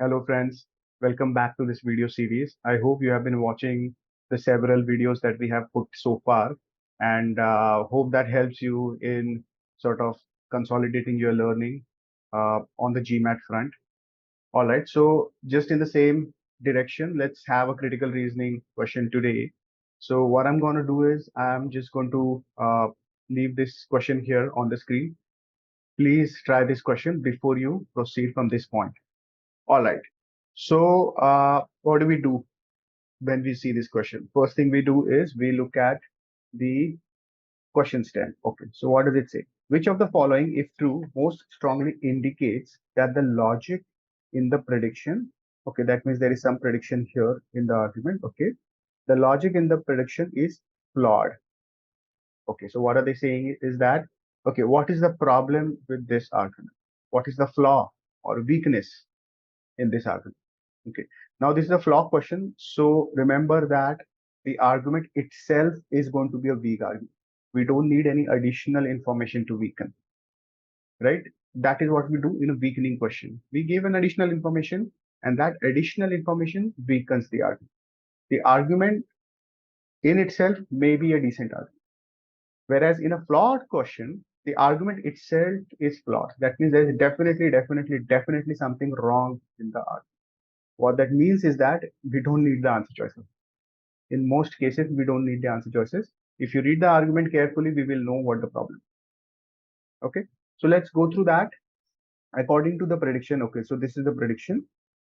Hello friends, welcome back to this video series. I hope you have been watching the several videos that we have put so far and hope that helps you in sort of consolidating your learning on the GMAT front. All right, so just in the same direction, let's have a critical reasoning question today. So what I'm going to do is I'm just going to leave this question here on the screen. Please try this question before you proceed from this point. All right. So, what do we do when we see this question? First thing we do is we look at the question stem. Okay. So, what does it say? Which of the following, if true, most strongly indicates that the logic in the prediction, okay, that means there is some prediction here in the argument. Okay. The logic in the prediction is flawed. Okay. So, what are they saying is that, okay, what is the problem with this argument? What is the flaw or weakness in this argument? Okay. Now this is a flaw question. So remember that the argument itself is going to be a weak argument. We don't need any additional information to weaken, right? That is what we do in a weakening question. We give an additional information and that additional information weakens the argument. The argument in itself may be a decent argument. Whereas in a flawed question, the argument itself is flawed. That means there is definitely something wrong in the argument. What that means is that we don't need the answer choices. In most cases, we don't need the answer choices. If you read the argument carefully, we will know what the problem is. Okay. So let's go through that according to the prediction. Okay. So this is the prediction,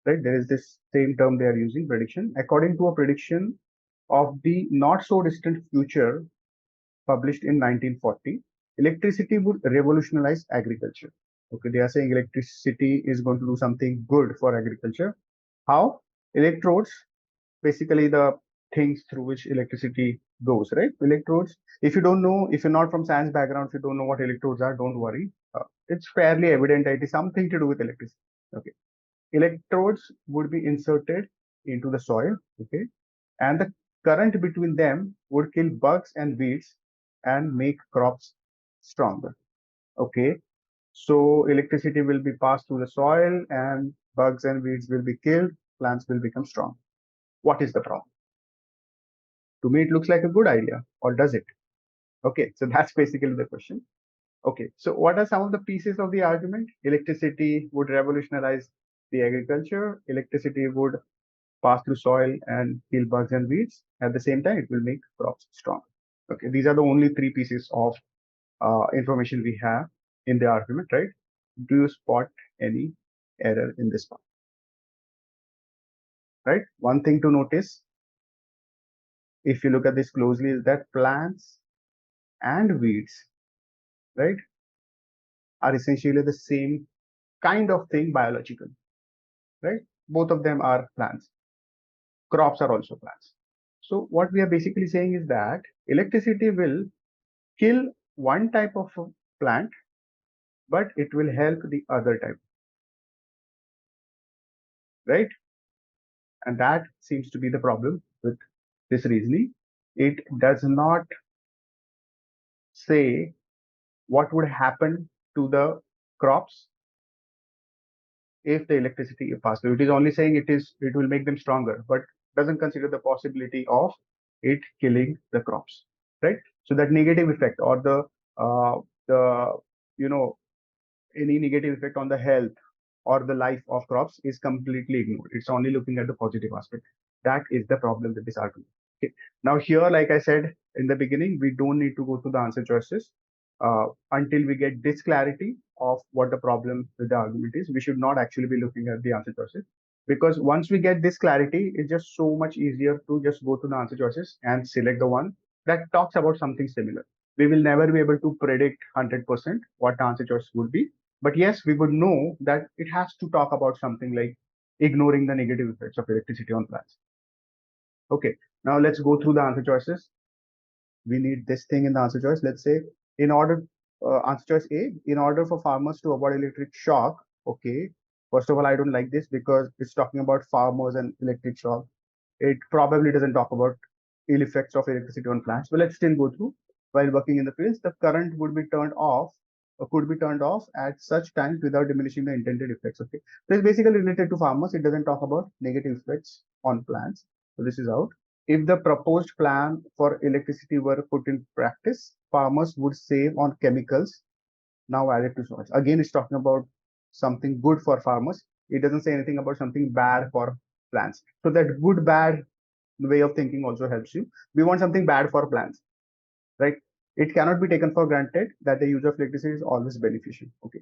right? There is this same term they are using, prediction. According to a prediction of the not so distant future published in 1940, electricity would revolutionize agriculture. Okay. They are saying electricity is going to do something good for agriculture. How? Electrodes, basically the things through which electricity goes, right? Electrodes. If you don't know, if you're not from science background, if you don't know what electrodes are, don't worry. It's fairly evident that it is something to do with electricity. Okay. Electrodes would be inserted into the soil. Okay. And the current between them would kill bugs and weeds and make crops stronger. Okay. So electricity will be passed through the soil and bugs and weeds will be killed. Plants will become strong. What is the problem? To me, it looks like a good idea, or does it? Okay, so that's basically the question. Okay, so what are some of the pieces of the argument? Electricity would revolutionize the agriculture. Electricity would pass through soil and kill bugs and weeds. At the same time, it will make crops strong. Okay, these are the only three pieces of information we have in the argument, right? Do you spot any error in this part? Right? One thing to notice, if you look at this closely, is that plants and weeds, right, are essentially the same kind of thing biological, right? Both of them are plants. Crops are also plants. So what we are basically saying is that electricity will kill one type of plant, but it will help the other type, right? And that seems to be the problem with this reasoning. It does not say what would happen to the crops if the electricity passed through. It is only saying it will make them stronger, but doesn't consider the possibility of it killing the crops, right? So that negative effect or the you know any negative effect on the health or the life of crops is completely ignored. It's only looking at the positive aspect. That is the problem with this argument. Okay. Now here, like I said in the beginning, we don't need to go to the answer choices until we get this clarity of what the problem with the argument is. We should not actually be looking at the answer choices, because once we get this clarity, it's just so much easier to just go to the answer choices and select the one that talks about something similar. We will never be able to predict 100% what the answer choice would be, but yes, we would know that it has to talk about something like ignoring the negative effects of electricity on plants. Okay, now let's go through the answer choices. We need this thing in the answer choice. Let's say in order, answer choice A, in order for farmers to avoid electric shock. Okay, first of all, I don't like this because it's talking about farmers and electric shock. It probably doesn't talk about ill effects of electricity on plants, but let's still go through. While working in the fields, the current would be turned off could be turned off at such times without diminishing the intended effects. Okay, so it's basically related to farmers. It doesn't talk about negative effects on plants. So this is out. If the proposed plan for electricity were put in practice, farmers would save on chemicals now added to soils. Again, it's talking about something good for farmers. It doesn't say anything about something bad for plants. So that good bad way of thinking also helps you. We want something bad for plants, right? It cannot be taken for granted that the use of electricity is always beneficial. Okay,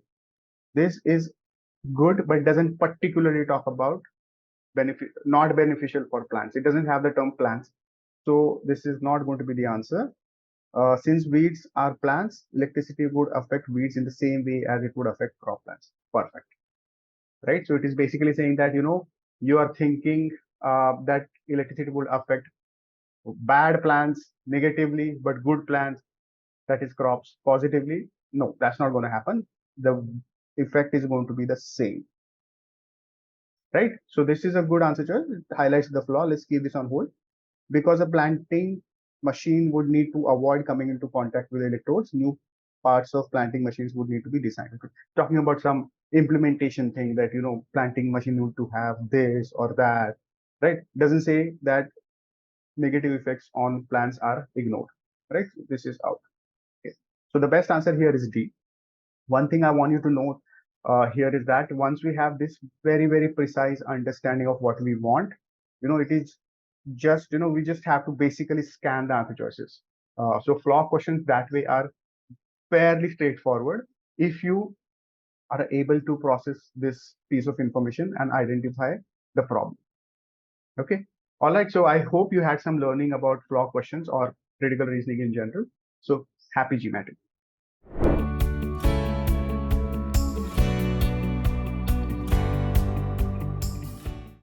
this is good, but doesn't particularly talk about benefit, not beneficial for plants. It doesn't have the term plants, so this is not going to be the answer. Since weeds are plants, electricity would affect weeds in the same way as it would affect crop plants. Perfect, right? So it is basically saying that you are thinking that electricity would affect bad plants negatively, but good plants, that is crops, positively. No, that's not going to happen. The effect is going to be the same, right? So this is a good answer, Joel. It highlights the flaw. Let's keep this on hold. Because a planting machine would need to avoid coming into contact with electrodes, new parts of planting machines would need to be designed. Okay. Talking about some implementation thing that planting machine need to have this or that, right? Doesn't say that negative effects on plants are ignored, right? This is out. Okay. So the best answer here is D. One thing I want you to know here is that once we have this very, very precise understanding of what we want, it is just, we just have to basically scan the answer choices. So flaw questions that way are fairly straightforward if you are able to process this piece of information and identify the problem. Okay. All right. So I hope you had some learning about flaw questions or critical reasoning in general. So happy GMAT.